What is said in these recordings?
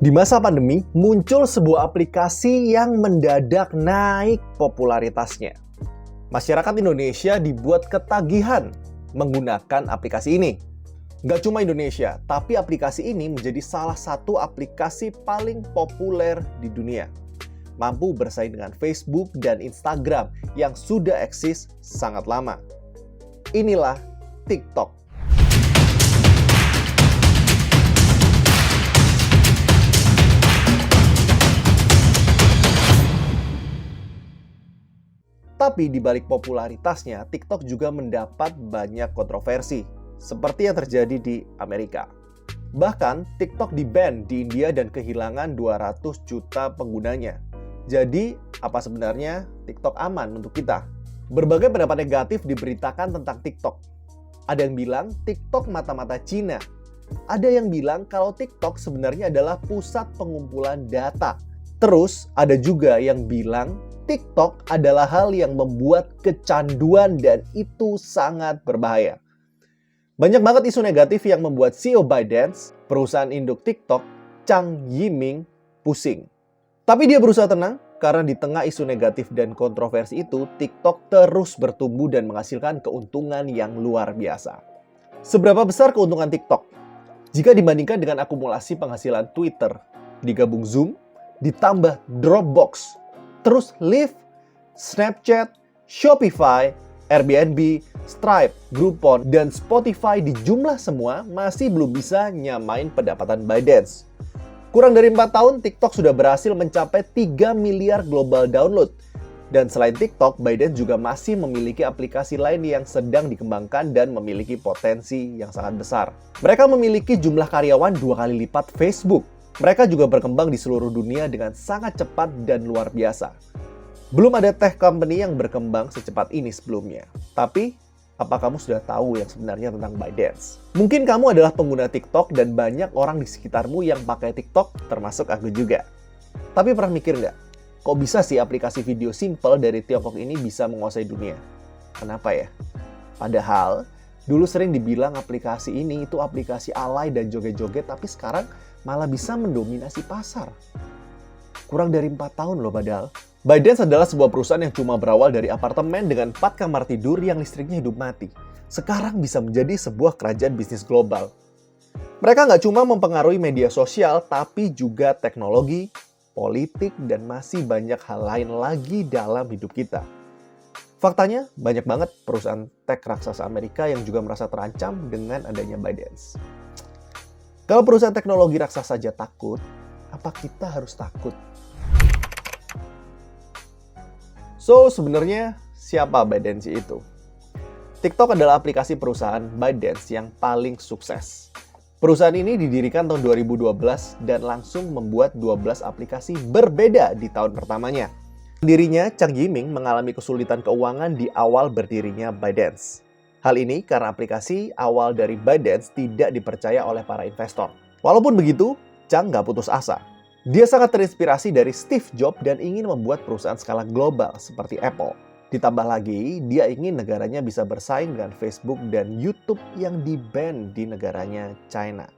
Di masa pandemi, muncul sebuah aplikasi yang mendadak naik popularitasnya. Masyarakat Indonesia dibuat ketagihan menggunakan aplikasi ini. Nggak cuma Indonesia, tapi aplikasi ini menjadi salah satu aplikasi paling populer di dunia. Mampu bersaing dengan Facebook dan Instagram yang sudah eksis sangat lama. Inilah TikTok. Tapi di balik popularitasnya, TikTok juga mendapat banyak kontroversi, seperti yang terjadi di Amerika. Bahkan, TikTok di-ban di India dan kehilangan 200 juta penggunanya. Jadi, apa sebenarnya TikTok aman untuk kita? Berbagai pendapat negatif diberitakan tentang TikTok. Ada yang bilang TikTok mata-mata Cina. Ada yang bilang kalau TikTok sebenarnya adalah pusat pengumpulan data. Terus, ada juga yang bilang TikTok adalah hal yang membuat kecanduan dan itu sangat berbahaya. Banyak banget isu negatif yang membuat CEO ByteDance, perusahaan induk TikTok, Zhang Yiming, pusing. Tapi dia berusaha tenang karena di tengah isu negatif dan kontroversi itu, TikTok terus bertumbuh dan menghasilkan keuntungan yang luar biasa. Seberapa besar keuntungan TikTok? Jika dibandingkan dengan akumulasi penghasilan Twitter, digabung Zoom, ditambah Dropbox, terus Lyft, Snapchat, Shopify, Airbnb, Stripe, Groupon, dan Spotify di jumlah semua masih belum bisa nyamain pendapatan ByteDance. Kurang dari 4 tahun, TikTok sudah berhasil mencapai 3 miliar global download. Dan selain TikTok, ByteDance juga masih memiliki aplikasi lain yang sedang dikembangkan dan memiliki potensi yang sangat besar. Mereka memiliki jumlah karyawan 2 kali lipat Facebook. Mereka juga berkembang di seluruh dunia dengan sangat cepat dan luar biasa. Belum ada tech company yang berkembang secepat ini sebelumnya. Tapi, apa kamu sudah tahu yang sebenarnya tentang ByteDance? Mungkin kamu adalah pengguna TikTok dan banyak orang di sekitarmu yang pakai TikTok, termasuk aku juga. Tapi pernah mikir nggak? Kok bisa sih aplikasi video simple dari Tiongkok ini bisa menguasai dunia? Kenapa ya? Padahal, dulu sering dibilang aplikasi ini itu aplikasi alay dan joget-joget, tapi sekarang malah bisa mendominasi pasar. Kurang dari 4 tahun loh padahal. ByteDance adalah sebuah perusahaan yang cuma berawal dari apartemen dengan 4 kamar tidur yang listriknya hidup mati. Sekarang bisa menjadi sebuah kerajaan bisnis global. Mereka nggak cuma mempengaruhi media sosial, tapi juga teknologi, politik, dan masih banyak hal lain lagi dalam hidup kita. Faktanya, banyak banget perusahaan tech raksasa Amerika yang juga merasa terancam dengan adanya ByteDance. Kalau perusahaan teknologi raksasa saja takut, apa kita harus takut? So, sebenarnya siapa ByteDance itu? TikTok adalah aplikasi perusahaan ByteDance yang paling sukses. Perusahaan ini didirikan tahun 2012 dan langsung membuat 12 aplikasi berbeda di tahun pertamanya. Pendirinya, Zhang Yiming, mengalami kesulitan keuangan di awal berdirinya ByteDance. Hal ini karena aplikasi awal dari ByteDance tidak dipercaya oleh para investor. Walaupun begitu, Zhang nggak putus asa. Dia sangat terinspirasi dari Steve Jobs dan ingin membuat perusahaan skala global seperti Apple. Ditambah lagi, dia ingin negaranya bisa bersaing dengan Facebook dan YouTube yang di-ban di negaranya China.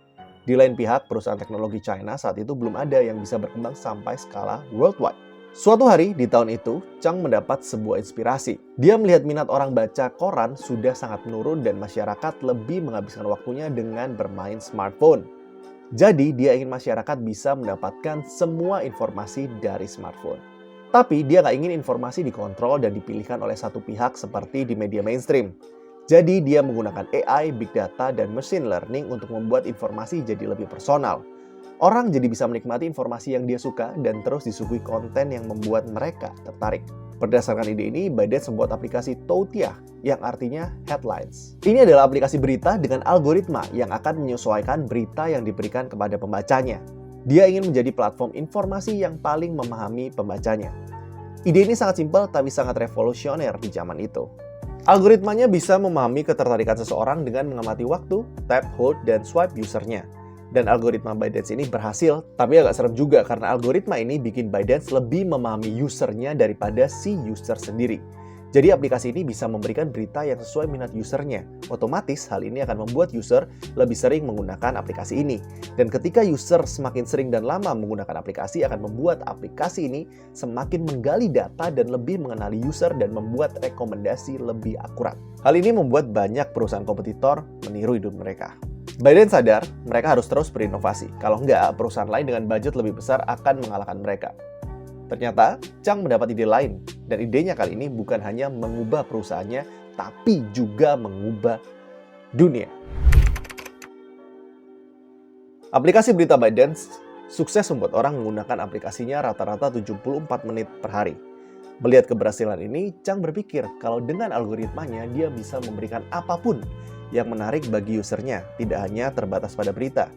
Di lain pihak, perusahaan teknologi China saat itu belum ada yang bisa berkembang sampai skala worldwide. Suatu hari di tahun itu, Zhang mendapat sebuah inspirasi. Dia melihat minat orang baca koran sudah sangat menurun dan masyarakat lebih menghabiskan waktunya dengan bermain smartphone. Jadi, dia ingin masyarakat bisa mendapatkan semua informasi dari smartphone. Tapi, dia nggak ingin informasi dikontrol dan dipilihkan oleh satu pihak seperti di media mainstream. Jadi, dia menggunakan AI, Big Data, dan Machine Learning untuk membuat informasi jadi lebih personal. Orang jadi bisa menikmati informasi yang dia suka dan terus disuguhi konten yang membuat mereka tertarik. Berdasarkan ide ini, ByteDance membuat aplikasi Toutiao yang artinya headlines. Ini adalah aplikasi berita dengan algoritma yang akan menyesuaikan berita yang diberikan kepada pembacanya. Dia ingin menjadi platform informasi yang paling memahami pembacanya. Ide ini sangat simpel tapi sangat revolusioner di zaman itu. Algoritmanya bisa memahami ketertarikan seseorang dengan mengamati waktu, tap, hold, dan swipe usernya. Dan algoritma ByteDance ini berhasil, tapi agak serem juga karena algoritma ini bikin ByteDance lebih memahami usernya daripada si user sendiri. Jadi aplikasi ini bisa memberikan berita yang sesuai minat usernya. Otomatis hal ini akan membuat user lebih sering menggunakan aplikasi ini. Dan ketika user semakin sering dan lama menggunakan aplikasi, akan membuat aplikasi ini semakin menggali data dan lebih mengenali user dan membuat rekomendasi lebih akurat. Hal ini membuat banyak perusahaan kompetitor meniru hidup mereka. ByteDance sadar mereka harus terus berinovasi. Kalau enggak, perusahaan lain dengan budget lebih besar akan mengalahkan mereka. Ternyata, Chang mendapat ide lain, dan idenya kali ini bukan hanya mengubah perusahaannya, tapi juga mengubah dunia. Aplikasi berita ByteDance sukses membuat orang menggunakan aplikasinya rata-rata 74 menit per hari. Melihat keberhasilan ini, Chang berpikir kalau dengan algoritmanya dia bisa memberikan apapun yang menarik bagi usernya, tidak hanya terbatas pada berita.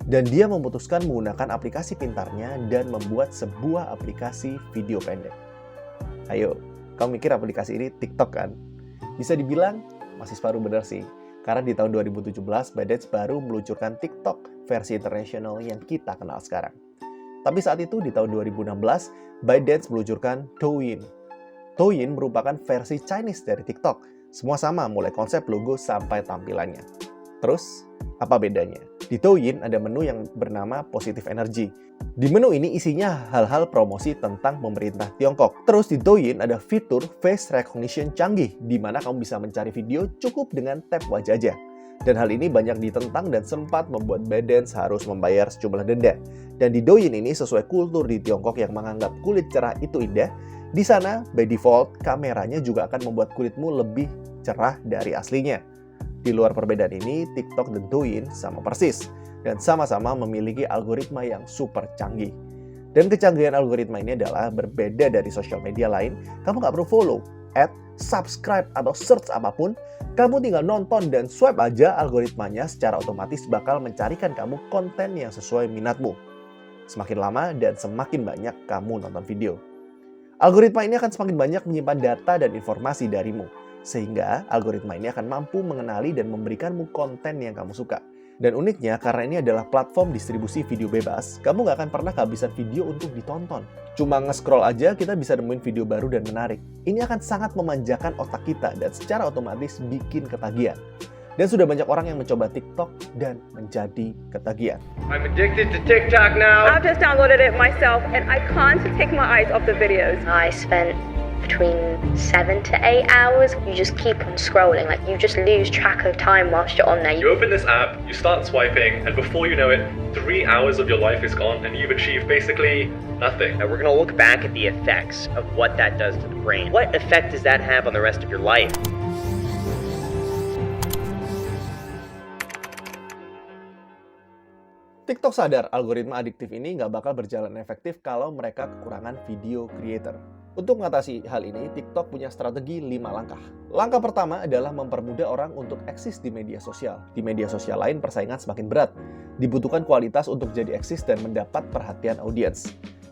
Dan dia memutuskan menggunakan aplikasi pintarnya dan membuat sebuah aplikasi video pendek. Ayo, kamu mikir aplikasi ini TikTok kan? Bisa dibilang masih separuh benar sih. Karena di tahun 2017, ByteDance baru meluncurkan TikTok versi internasional yang kita kenal sekarang. Tapi saat itu di tahun 2016, ByteDance meluncurkan Douyin. Douyin merupakan versi Chinese dari TikTok. Semua sama, mulai konsep logo sampai tampilannya. Terus, apa bedanya? Di Douyin ada menu yang bernama Positive Energy. Di menu ini isinya hal-hal promosi tentang pemerintah Tiongkok. Terus di Douyin ada fitur Face Recognition canggih, di mana kamu bisa mencari video cukup dengan tap wajah aja. Dan hal ini banyak ditentang dan sempat membuat ByteDance harus membayar sejumlah denda. Dan di Douyin ini sesuai kultur di Tiongkok yang menganggap kulit cerah itu indah, di sana by default kameranya juga akan membuat kulitmu lebih cerah dari aslinya. Di luar perbedaan ini, TikTok dan Douyin sama persis, dan sama-sama memiliki algoritma yang super canggih. Dan kecanggihan algoritma ini adalah berbeda dari sosial media lain, kamu nggak perlu follow, add, subscribe, atau search apapun, kamu tinggal nonton dan swipe aja, algoritmanya secara otomatis bakal mencarikan kamu konten yang sesuai minatmu. Semakin lama dan semakin banyak kamu nonton video. Algoritma ini akan semakin banyak menyimpan data dan informasi darimu, sehingga algoritma ini akan mampu mengenali dan memberikanmu konten yang kamu suka. Dan uniknya, karena ini adalah platform distribusi video bebas, kamu nggak akan pernah kehabisan video untuk ditonton. Cuma nge-scroll aja, kita bisa nemuin video baru dan menarik. Ini akan sangat memanjakan otak kita dan secara otomatis bikin ketagihan. Dan sudah banyak orang yang mencoba TikTok dan menjadi ketagihan. I'm addicted to TikTok now. I've just downloaded it myself and I can't take my eyes off the videos. I spent between 7 to 8 hours. You just keep on scrolling, like you just lose track of time whilst you're on there. You open this app, you start swiping, and before you know it, 3 hours of your life is gone and you've achieved basically nothing. And we're going to look back at the effects of what that does to the brain. What effect does that have on the rest of your life? TikTok sadar algoritma adiktif ini nggak bakal berjalan efektif kalau mereka kekurangan video creator. Untuk mengatasi hal ini, TikTok punya strategi 5 langkah. Langkah pertama adalah mempermudah orang untuk eksis di media sosial. Di media sosial lain, persaingan semakin berat. Dibutuhkan kualitas untuk jadi eksis dan mendapat perhatian audiens.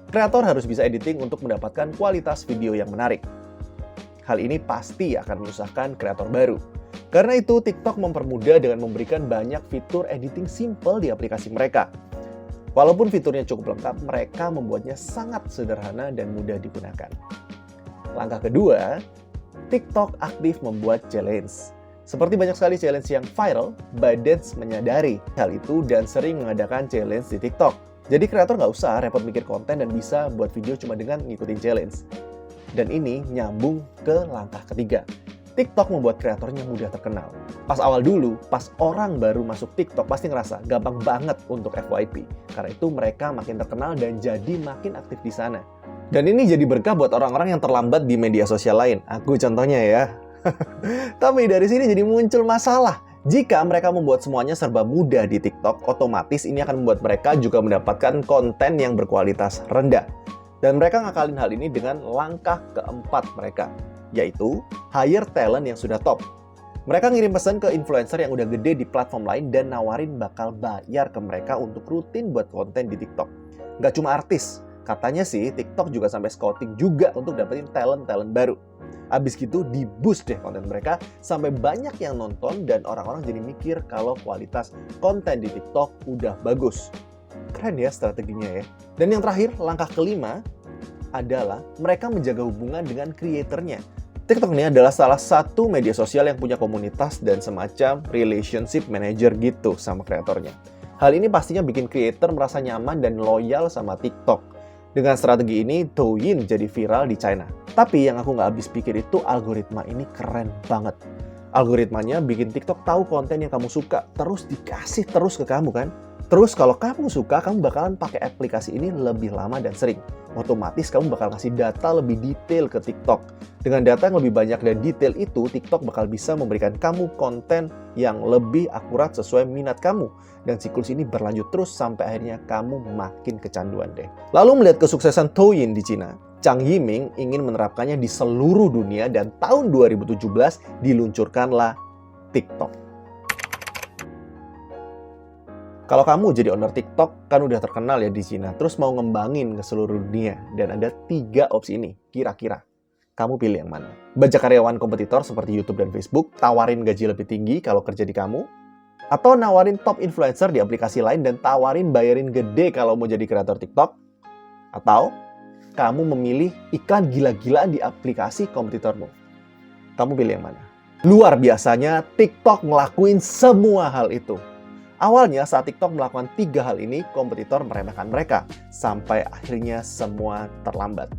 Kreator harus bisa editing untuk mendapatkan kualitas video yang menarik. Hal ini pasti akan menyusahkan kreator baru. Karena itu, TikTok mempermudah dengan memberikan banyak fitur editing simple di aplikasi mereka. Walaupun fiturnya cukup lengkap, mereka membuatnya sangat sederhana dan mudah digunakan. Langkah kedua, TikTok aktif membuat challenge. Seperti banyak sekali challenge yang viral, ByteDance menyadari hal itu dan sering mengadakan challenge di TikTok. Jadi kreator nggak usah repot mikir konten dan bisa buat video cuma dengan ngikutin challenge. Dan ini nyambung ke langkah ketiga. TikTok membuat kreatornya mudah terkenal. Pas awal dulu, pas orang baru masuk TikTok pasti ngerasa gampang banget untuk FYP. Karena itu mereka makin terkenal dan jadi makin aktif di sana. Dan ini jadi berkah buat orang-orang yang terlambat di media sosial lain. Aku contohnya ya. Tapi dari sini jadi muncul masalah. Jika mereka membuat semuanya serba mudah di TikTok, otomatis ini akan membuat mereka juga mendapatkan konten yang berkualitas rendah. Dan mereka ngakalin hal ini dengan langkah keempat mereka, yaitu hire talent yang sudah top. Mereka ngirim pesan ke influencer yang udah gede di platform lain dan nawarin bakal bayar ke mereka untuk rutin buat konten di TikTok. Nggak cuma artis, katanya sih TikTok juga sampai scouting juga untuk dapetin talent-talent baru. Abis gitu di-boost deh konten mereka sampai banyak yang nonton dan orang-orang jadi mikir kalau kualitas konten di TikTok udah bagus. Keren ya strateginya ya. Dan yang terakhir, langkah kelima adalah mereka menjaga hubungan dengan kreatornya. TikTok ini adalah salah satu media sosial yang punya komunitas dan semacam relationship manager gitu sama kreatornya. Hal ini pastinya bikin creator merasa nyaman dan loyal sama TikTok. Dengan strategi ini, Douyin jadi viral di China. Tapi yang aku nggak habis pikir itu algoritma ini keren banget. Algoritmanya bikin TikTok tahu konten yang kamu suka, terus dikasih terus ke kamu kan? Terus kalau kamu suka, kamu bakalan pakai aplikasi ini lebih lama dan sering. Otomatis kamu bakal kasih data lebih detail ke TikTok. Dengan data yang lebih banyak dan detail itu, TikTok bakal bisa memberikan kamu konten yang lebih akurat sesuai minat kamu. Dan siklus ini berlanjut terus sampai akhirnya kamu makin kecanduan deh. Lalu melihat kesuksesan Douyin di Cina, Zhang Yiming ingin menerapkannya di seluruh dunia dan tahun 2017 diluncurkanlah TikTok. Kalau kamu jadi owner TikTok, kan udah terkenal ya di Cina, terus mau ngembangin ke seluruh dunia, dan ada 3 opsi ini, kira-kira kamu pilih yang mana? Bajak karyawan kompetitor seperti YouTube dan Facebook, tawarin gaji lebih tinggi kalau kerja di kamu, atau nawarin top influencer di aplikasi lain dan tawarin bayarin gede kalau mau jadi kreator TikTok, atau kamu memilih iklan gila-gilaan di aplikasi kompetitormu. Kamu pilih yang mana? Luar biasanya, TikTok ngelakuin semua hal itu. Awalnya saat TikTok melakukan 3 hal ini, kompetitor meremehkan mereka, sampai akhirnya semua terlambat.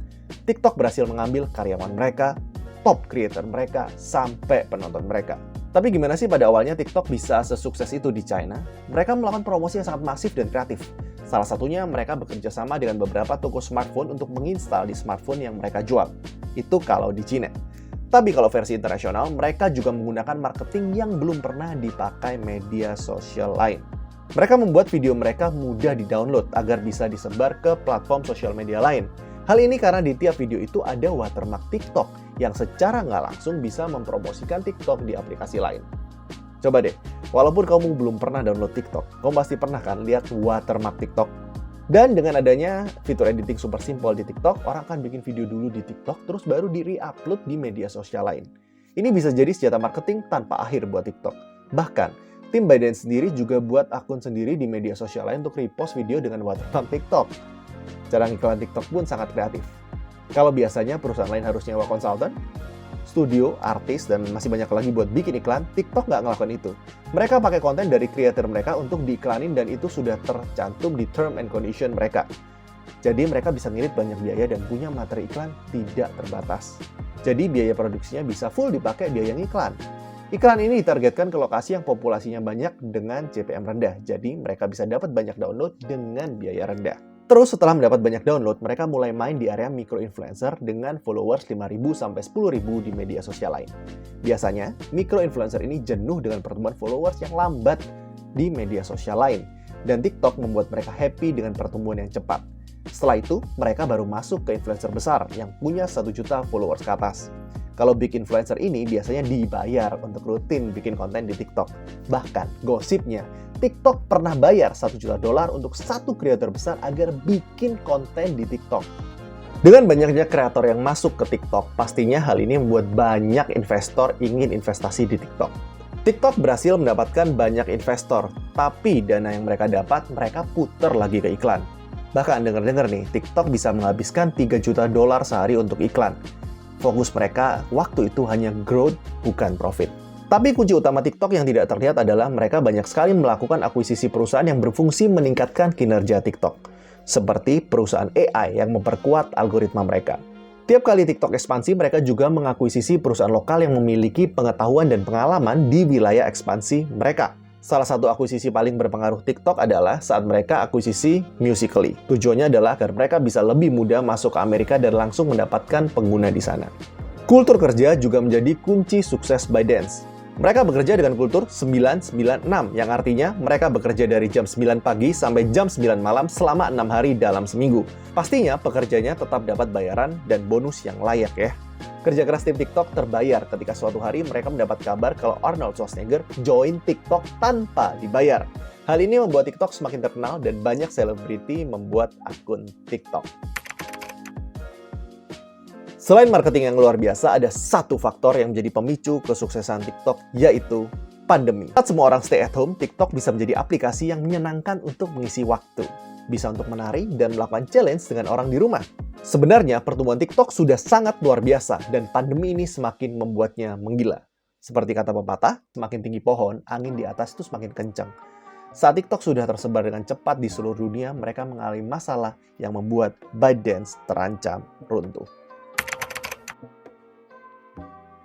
TikTok berhasil mengambil karyawan mereka, top creator mereka, sampai penonton mereka. Tapi gimana sih pada awalnya TikTok bisa sesukses itu di China? Mereka melakukan promosi yang sangat masif dan kreatif. Salah satunya mereka bekerja sama dengan beberapa toko smartphone untuk menginstal di smartphone yang mereka jual. Itu kalau di China. Tapi kalau versi internasional, mereka juga menggunakan marketing yang belum pernah dipakai media sosial lain. Mereka membuat video mereka mudah di-download agar bisa disebar ke platform sosial media lain. Hal ini karena di tiap video itu ada watermark TikTok yang secara nggak langsung bisa mempromosikan TikTok di aplikasi lain. Coba deh, walaupun kamu belum pernah download TikTok, kamu pasti pernah kan lihat watermark TikTok. Dan dengan adanya fitur editing super simpel di TikTok, orang akan bikin video dulu di TikTok, terus baru di-re-upload di media sosial lain. Ini bisa jadi senjata marketing tanpa akhir buat TikTok. Bahkan, tim ByteDance sendiri juga buat akun sendiri di media sosial lain untuk repost video dengan watermark TikTok. Cara iklan TikTok pun sangat kreatif. Kalau biasanya perusahaan lain harus nyewa konsultan, studio, artis, dan masih banyak lagi buat bikin iklan, TikTok nggak ngelakuin itu. Mereka pakai konten dari creator mereka untuk diiklanin dan itu sudah tercantum di term and condition mereka. Jadi mereka bisa ngirit banyak biaya dan punya materi iklan tidak terbatas. Jadi biaya produksinya bisa full dipakai biaya iklan. Iklan ini ditargetkan ke lokasi yang populasinya banyak dengan CPM rendah. Jadi mereka bisa dapat banyak download dengan biaya rendah. Terus setelah mendapat banyak download, mereka mulai main di area micro-influencer dengan followers 5.000 sampai 10.000 di media sosial lain. Biasanya, micro-influencer ini jenuh dengan pertumbuhan followers yang lambat di media sosial lain. Dan TikTok membuat mereka happy dengan pertumbuhan yang cepat. Setelah itu, mereka baru masuk ke influencer besar yang punya 1 juta followers ke atas. Kalau big influencer ini biasanya dibayar untuk rutin bikin konten di TikTok. Bahkan, gosipnya, TikTok pernah bayar $1 juta untuk satu kreator besar agar bikin konten di TikTok. Dengan banyaknya kreator yang masuk ke TikTok, pastinya hal ini membuat banyak investor ingin investasi di TikTok. TikTok berhasil mendapatkan banyak investor, tapi dana yang mereka dapat, mereka puter lagi ke iklan. Bahkan dengar-dengar nih, TikTok bisa menghabiskan $3 juta sehari untuk iklan. Fokus mereka waktu itu hanya growth, bukan profit. Tapi kunci utama TikTok yang tidak terlihat adalah mereka banyak sekali melakukan akuisisi perusahaan yang berfungsi meningkatkan kinerja TikTok. Seperti perusahaan AI yang memperkuat algoritma mereka. Tiap kali TikTok ekspansi, mereka juga mengakuisisi perusahaan lokal yang memiliki pengetahuan dan pengalaman di wilayah ekspansi mereka. Salah satu akuisisi paling berpengaruh TikTok adalah saat mereka akuisisi Musical.ly. Tujuannya adalah agar mereka bisa lebih mudah masuk ke Amerika dan langsung mendapatkan pengguna di sana. Kultur kerja juga menjadi kunci sukses ByteDance. Mereka bekerja dengan kultur 996, yang artinya mereka bekerja dari jam 9 pagi sampai jam 9 malam selama 6 hari dalam seminggu. Pastinya pekerjanya tetap dapat bayaran dan bonus yang layak ya. Kerja keras tim TikTok terbayar ketika suatu hari mereka mendapat kabar kalau Arnold Schwarzenegger join TikTok tanpa dibayar. Hal ini membuat TikTok semakin terkenal dan banyak selebriti membuat akun TikTok. Selain marketing yang luar biasa, ada satu faktor yang menjadi pemicu kesuksesan TikTok, yaitu pandemi. Saat semua orang stay at home, TikTok bisa menjadi aplikasi yang menyenangkan untuk mengisi waktu. Bisa untuk menari dan melakukan challenge dengan orang di rumah. Sebenarnya pertumbuhan TikTok sudah sangat luar biasa dan pandemi ini semakin membuatnya menggila. Seperti kata pepatah, semakin tinggi pohon, angin di atas itu semakin kencang. Saat TikTok sudah tersebar dengan cepat di seluruh dunia, mereka mengalami masalah yang membuat ByteDance terancam runtuh.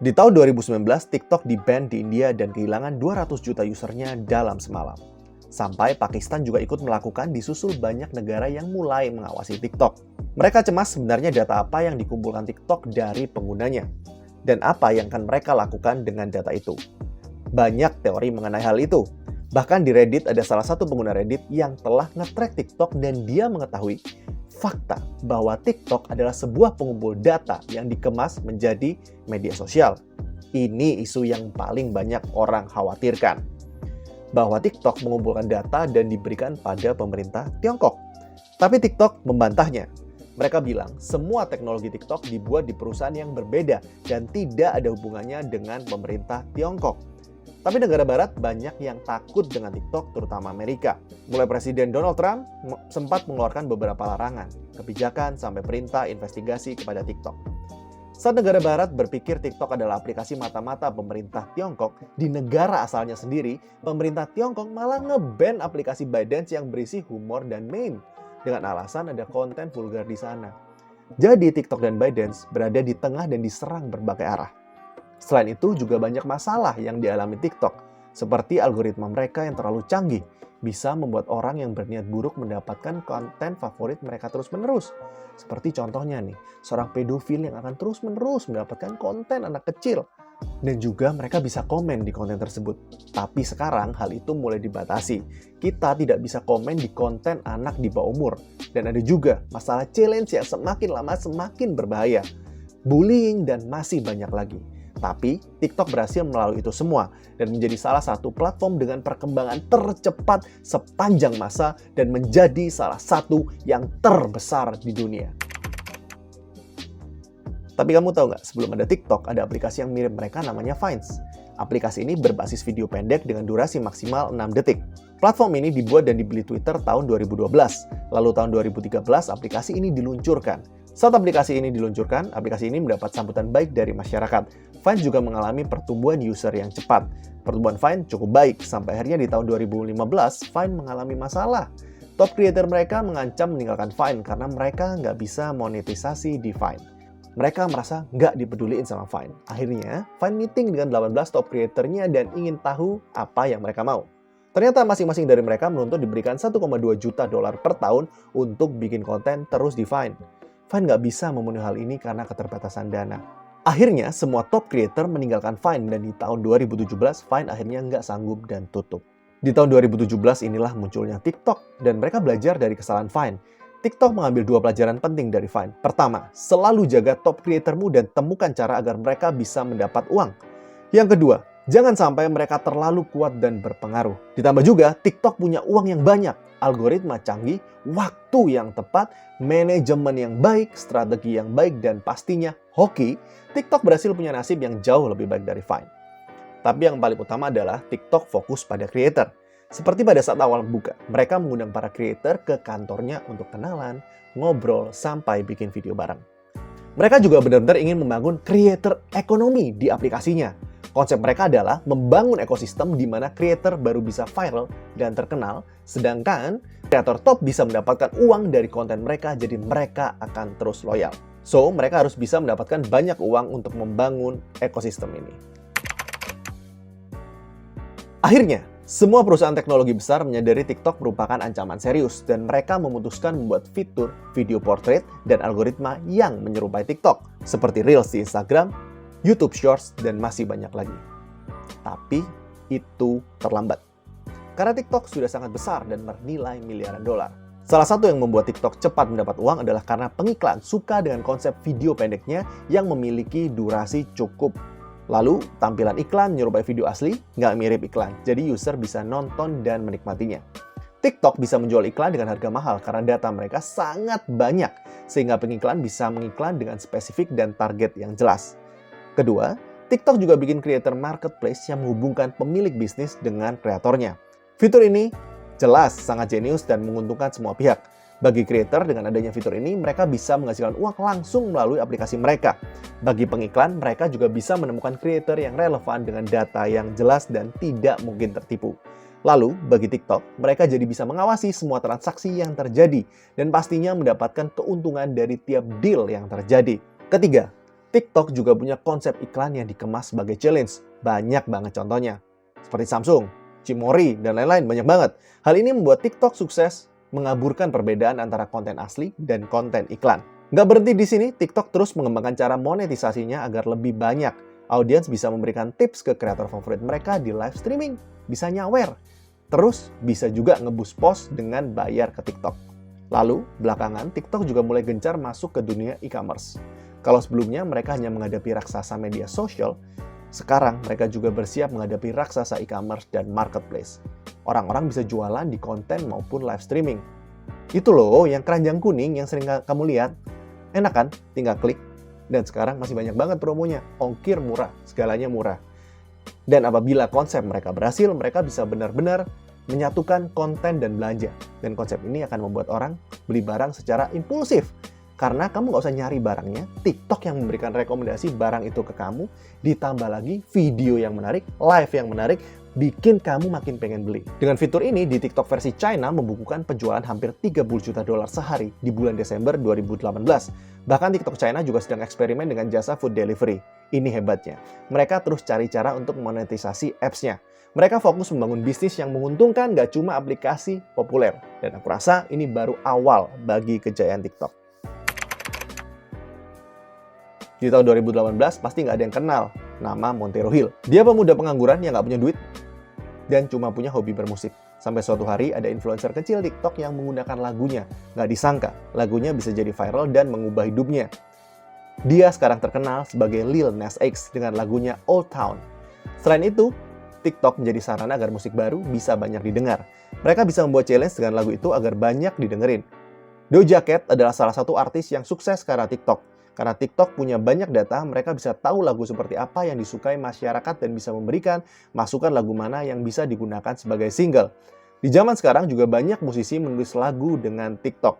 Di tahun 2019, TikTok di-ban di India dan kehilangan 200 juta usernya dalam semalam. Sampai Pakistan juga ikut melakukan disusul banyak negara yang mulai mengawasi TikTok. Mereka cemas sebenarnya data apa yang dikumpulkan TikTok dari penggunanya, dan apa yang akan mereka lakukan dengan data itu. Banyak teori mengenai hal itu. Bahkan di Reddit ada salah satu pengguna Reddit yang telah nge-track TikTok dan dia mengetahui fakta bahwa TikTok adalah sebuah pengumpul data yang dikemas menjadi media sosial. Ini isu yang paling banyak orang khawatirkan. Bahwa TikTok mengumpulkan data dan diberikan pada pemerintah Tiongkok. Tapi TikTok membantahnya. Mereka bilang semua teknologi TikTok dibuat di perusahaan yang berbeda dan tidak ada hubungannya dengan pemerintah Tiongkok. Tapi negara barat banyak yang takut dengan TikTok, terutama Amerika. Mulai Presiden Donald Trump sempat mengeluarkan beberapa larangan, kebijakan, sampai perintah investigasi kepada TikTok. Saat negara barat berpikir TikTok adalah aplikasi mata-mata pemerintah Tiongkok, di negara asalnya sendiri, pemerintah Tiongkok malah nge-ban aplikasi ByteDance yang berisi humor dan meme, dengan alasan ada konten vulgar di sana. Jadi TikTok dan ByteDance berada di tengah dan diserang berbagai arah. Selain itu juga banyak masalah yang dialami TikTok, seperti algoritma mereka yang terlalu canggih, bisa membuat orang yang berniat buruk mendapatkan konten favorit mereka terus-menerus. Seperti contohnya nih, seorang pedofil yang akan terus-menerus mendapatkan konten anak kecil. Dan juga mereka bisa komen di konten tersebut. Tapi sekarang hal itu mulai dibatasi. Kita tidak bisa komen di konten anak di bawah umur. Dan ada juga masalah challenge yang semakin lama semakin berbahaya. Bullying dan masih banyak lagi. Tapi TikTok berhasil melalui itu semua dan menjadi salah satu platform dengan perkembangan tercepat sepanjang masa dan menjadi salah satu yang terbesar di dunia. Tapi kamu tahu nggak, sebelum ada TikTok, ada aplikasi yang mirip mereka namanya Vines. Aplikasi ini berbasis video pendek dengan durasi maksimal 6 detik. Platform ini dibuat dan dibeli Twitter tahun 2012. Lalu tahun 2013, aplikasi ini diluncurkan. Saat aplikasi ini diluncurkan, aplikasi ini mendapat sambutan baik dari masyarakat. Vines juga mengalami pertumbuhan user yang cepat. Pertumbuhan Vines cukup baik, sampai akhirnya di tahun 2015, Vines mengalami masalah. Top creator mereka mengancam meninggalkan Vines karena mereka nggak bisa monetisasi di Vines. Mereka merasa nggak dipeduliin sama Vine. Akhirnya, Vine meeting dengan 18 top creator-nya dan ingin tahu apa yang mereka mau. Ternyata masing-masing dari mereka menuntut diberikan 1,2 juta dolar per tahun untuk bikin konten terus di Vine. Vine nggak bisa memenuhi hal ini karena keterbatasan dana. Akhirnya, semua top creator meninggalkan Vine dan di tahun 2017, Vine akhirnya nggak sanggup dan tutup. Di tahun 2017 inilah munculnya TikTok dan mereka belajar dari kesalahan Vine. TikTok mengambil 2 pelajaran penting dari Vine. Pertama, selalu jaga top creatormu dan temukan cara agar mereka bisa mendapat uang. Yang kedua, jangan sampai mereka terlalu kuat dan berpengaruh. Ditambah juga, TikTok punya uang yang banyak, algoritma canggih, waktu yang tepat, manajemen yang baik, strategi yang baik, dan pastinya hoki. TikTok berhasil punya nasib yang jauh lebih baik dari Vine. Tapi yang paling utama adalah TikTok fokus pada creator. Seperti pada saat awal buka, mereka mengundang para creator ke kantornya untuk kenalan, ngobrol, sampai bikin video bareng. Mereka juga benar-benar ingin membangun creator ekonomi di aplikasinya. Konsep mereka adalah membangun ekosistem di mana creator baru bisa viral dan terkenal, sedangkan kreator top bisa mendapatkan uang dari konten mereka, jadi mereka akan terus loyal. So, mereka harus bisa mendapatkan banyak uang untuk membangun ekosistem ini. Akhirnya, semua perusahaan teknologi besar menyadari TikTok merupakan ancaman serius dan mereka memutuskan membuat fitur video portrait dan algoritma yang menyerupai TikTok, seperti Reels di Instagram, YouTube Shorts, dan masih banyak lagi. Tapi itu terlambat. Karena TikTok sudah sangat besar dan bernilai miliaran dolar. Salah satu yang membuat TikTok cepat mendapat uang adalah karena pengiklan suka dengan konsep video pendeknya yang memiliki durasi cukup. Lalu, tampilan iklan menyerupai video asli, nggak mirip iklan, jadi user bisa nonton dan menikmatinya. TikTok bisa menjual iklan dengan harga mahal karena data mereka sangat banyak, sehingga pengiklan bisa mengiklan dengan spesifik dan target yang jelas. Kedua, TikTok juga bikin creator marketplace yang menghubungkan pemilik bisnis dengan kreatornya. Fitur ini jelas sangat jenius dan menguntungkan semua pihak. Bagi creator, dengan adanya fitur ini, mereka bisa menghasilkan uang langsung melalui aplikasi mereka. Bagi pengiklan, mereka juga bisa menemukan creator yang relevan dengan data yang jelas dan tidak mungkin tertipu. Lalu, bagi TikTok, mereka jadi bisa mengawasi semua transaksi yang terjadi dan pastinya mendapatkan keuntungan dari tiap deal yang terjadi. Ketiga, TikTok juga punya konsep iklan yang dikemas sebagai challenge. Banyak banget contohnya. Seperti Samsung, Cimori, dan lain-lain, banyak banget. Hal ini membuat TikTok sukses mengaburkan perbedaan antara konten asli dan konten iklan. Nggak berhenti di sini, TikTok terus mengembangkan cara monetisasinya agar lebih banyak audiens bisa memberikan tips ke kreator favorit mereka di live streaming, bisa nyawer, terus bisa juga ngeboost post dengan bayar ke TikTok. Lalu, belakangan TikTok juga mulai gencar masuk ke dunia e-commerce. Kalau sebelumnya mereka hanya menghadapi raksasa media sosial, sekarang mereka juga bersiap menghadapi raksasa e-commerce dan marketplace. Orang-orang bisa jualan di konten maupun live streaming. Itu loh yang keranjang kuning yang sering kamu lihat. Enak kan? Tinggal klik. Dan sekarang masih banyak banget promonya. Ongkir murah, segalanya murah. Dan apabila konsep mereka berhasil, mereka bisa benar-benar menyatukan konten dan belanja. Dan konsep ini akan membuat orang beli barang secara impulsif. Karena kamu nggak usah nyari barangnya, TikTok yang memberikan rekomendasi barang itu ke kamu, ditambah lagi video yang menarik, live yang menarik, bikin kamu makin pengen beli. Dengan fitur ini, di TikTok versi China membukukan penjualan hampir $30 juta sehari di bulan Desember 2018. Bahkan TikTok China juga sedang eksperimen dengan jasa food delivery. Ini hebatnya. Mereka terus cari cara untuk monetisasi apps-nya. Mereka fokus membangun bisnis yang menguntungkan gak cuma aplikasi populer. Dan aku rasa ini baru awal bagi kejayaan TikTok. Di tahun 2018 pasti nggak ada yang kenal nama Montero Hill. Dia pemuda pengangguran yang nggak punya duit dan cuma punya hobi bermusik. Sampai suatu hari ada influencer kecil TikTok yang menggunakan lagunya. Nggak disangka, lagunya bisa jadi viral dan mengubah hidupnya. Dia sekarang terkenal sebagai Lil Nas X dengan lagunya Old Town. Selain itu, TikTok menjadi sarana agar musik baru bisa banyak didengar. Mereka bisa membuat challenge dengan lagu itu agar banyak didengerin. Doja Cat adalah salah satu artis yang sukses karena TikTok. Karena TikTok punya banyak data, mereka bisa tahu lagu seperti apa yang disukai masyarakat dan bisa memberikan masukan lagu mana yang bisa digunakan sebagai single. Di zaman sekarang juga banyak musisi menulis lagu dengan TikTok.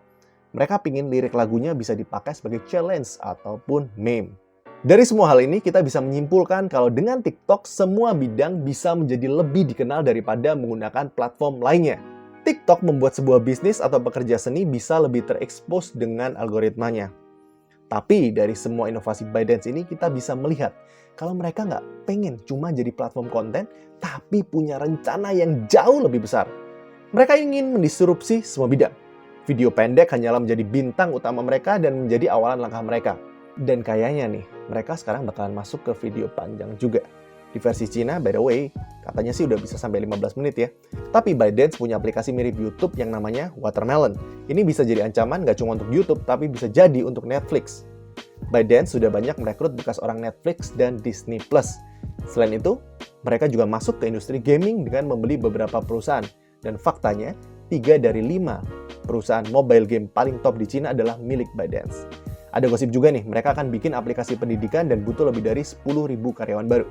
Mereka pingin lirik lagunya bisa dipakai sebagai challenge ataupun meme. Dari semua hal ini kita bisa menyimpulkan kalau dengan TikTok semua bidang bisa menjadi lebih dikenal daripada menggunakan platform lainnya. TikTok membuat sebuah bisnis atau pekerja seni bisa lebih terekspos dengan algoritmanya. Tapi dari semua inovasi ByteDance ini kita bisa melihat kalau mereka nggak pengen cuma jadi platform konten, tapi punya rencana yang jauh lebih besar. Mereka ingin mendisrupsi semua bidang. Video pendek hanyalah menjadi bintang utama mereka dan menjadi awalan langkah mereka. Dan kayaknya nih, mereka sekarang bakalan masuk ke video panjang juga. Di versi Cina, by the way, katanya sih udah bisa sampai 15 menit ya. Tapi ByteDance punya aplikasi mirip YouTube yang namanya Watermelon. Ini bisa jadi ancaman gak cuma untuk YouTube, tapi bisa jadi untuk Netflix. ByteDance sudah banyak merekrut bekas orang Netflix dan Disney+. Selain itu, mereka juga masuk ke industri gaming dengan membeli beberapa perusahaan. Dan faktanya, 3 dari 5 perusahaan mobile game paling top di Cina adalah milik ByteDance. Ada gosip juga nih, mereka akan bikin aplikasi pendidikan dan butuh lebih dari 10.000 karyawan baru.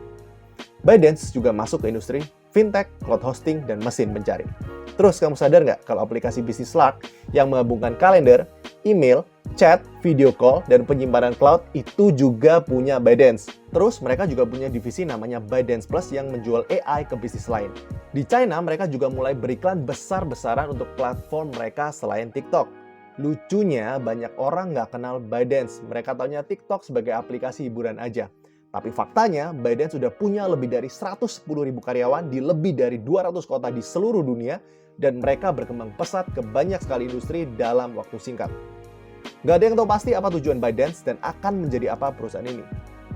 ByteDance juga masuk ke industri fintech, cloud hosting, dan mesin pencari. Terus kamu sadar nggak kalau aplikasi bisnis Slack yang menggabungkan kalender, email, chat, video call, dan penyimpanan cloud itu juga punya ByteDance. Terus mereka juga punya divisi namanya ByteDance Plus yang menjual AI ke bisnis lain. Di China mereka juga mulai beriklan besar-besaran untuk platform mereka selain TikTok. Lucunya banyak orang nggak kenal ByteDance, mereka taunya TikTok sebagai aplikasi hiburan aja. Tapi faktanya, ByteDance sudah punya lebih dari 110.000 karyawan di lebih dari 200 kota di seluruh dunia dan mereka berkembang pesat ke banyak sekali industri dalam waktu singkat. Gak ada yang tahu pasti apa tujuan ByteDance dan akan menjadi apa perusahaan ini.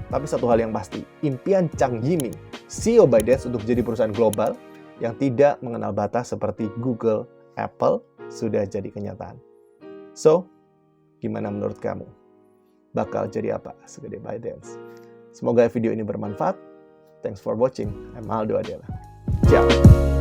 Tapi satu hal yang pasti, impian Zhang Yiming, CEO ByteDance untuk jadi perusahaan global yang tidak mengenal batas seperti Google, Apple, sudah jadi kenyataan. So, gimana menurut kamu? Bakal jadi apa segede ByteDance? Semoga video ini bermanfaat. Thanks for watching. I'm Aldo Adela. Ciao.